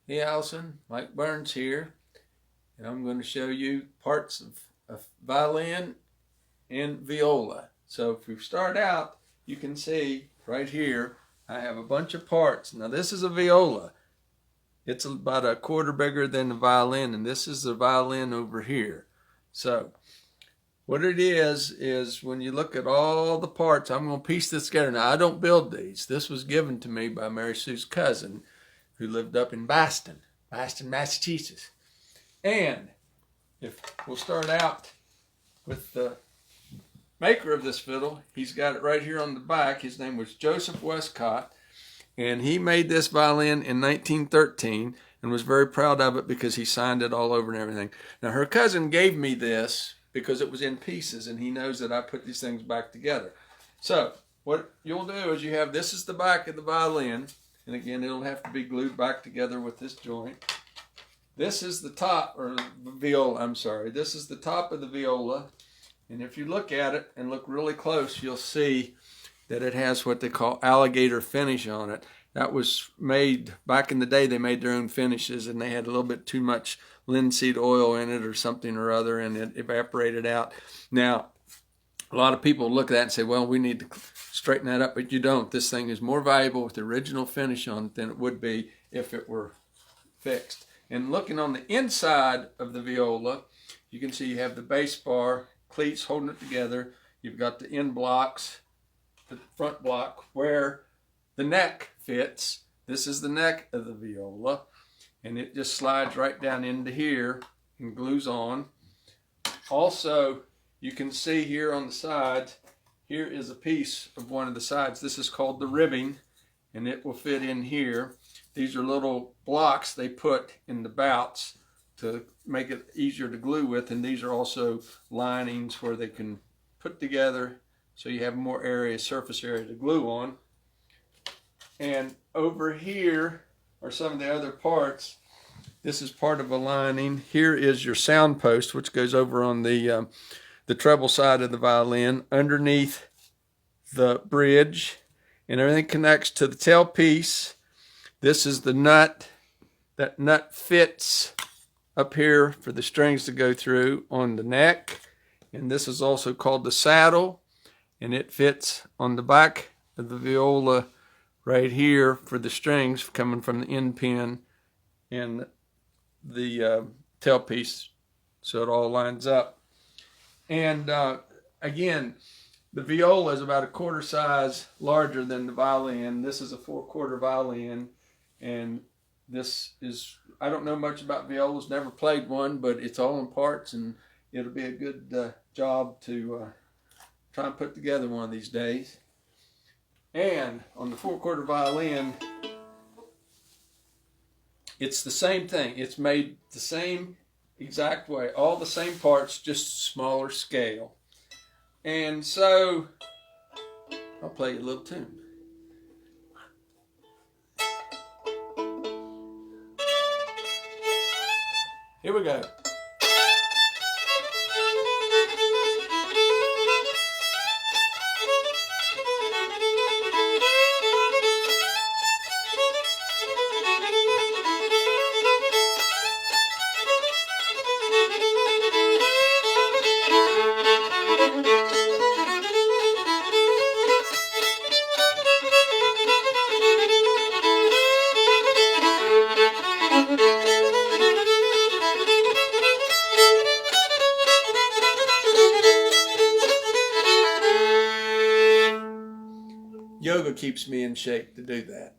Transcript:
Hey Allison, Mike Burns here, and I'm going to show you parts of violin and viola. So if we start out, you can see right here, I have a bunch of parts. Now this is a viola. It's about a quarter bigger than the violin, and this is the violin over here. So what it is when you look at all the parts, I'm going to piece this together. Now I don't build these. This was given to me by Mary Sue's cousin, who lived up in Boston, Massachusetts. And if we'll start out with the maker of this fiddle, he's got it right here on the back. His name was Joseph Westcott, and he made this violin in 1913 and was very proud of it because he signed it all over and everything. Now her cousin gave me this because it was in pieces, and he knows that I put these things back together. So what you'll do is this is the back of the violin. And again, it'll have to be glued back together with this joint. This is the top, or viola, I'm sorry. This is the top of the viola. And if you look at it and look really close, you'll see that it has what they call alligator finish on it. That was made, back in the day, they made their own finishes, and they had a little bit too much linseed oil in it or something or other, and it evaporated out. Now, a lot of people look at that and say, well, we need to straighten that up, but you don't. This thing is more valuable with the original finish on it than it would be if it were fixed. And looking on the inside of the viola, you can see you have the bass bar, cleats holding it together. You've got the end blocks, the front block, where the neck fits. This is the neck of the viola, and it just slides right down into here and glues on. Also, you can see here on the sides, here is a piece of one of the sides. This is called the ribbing, and it will fit in here. These are little blocks they put in the bouts to make it easier to glue with, and these are also linings where they can put together so you have more area, surface area to glue on. And over here are some of the other parts. This is part of a lining. Here is your sound post, which goes over on the treble side of the violin, underneath the bridge, and everything connects to the tailpiece. This is the nut. That nut fits up here for the strings to go through on the neck, and this is also called the saddle, and it fits on the back of the viola right here for the strings coming from the end pin and the tailpiece, so it all lines up. And again, the viola is about a quarter size larger than the violin. This is a 4/4 violin, and this is, I don't know much about violas, never played one, but it's all in parts, and it'll be a good job to try and put together one of these days. And on the 4/4 violin, it's the same thing. It's made the same exact way, all the same parts, just smaller scale. And so I'll play you a little tune. Here we go. Yoga keeps me in shape to do that.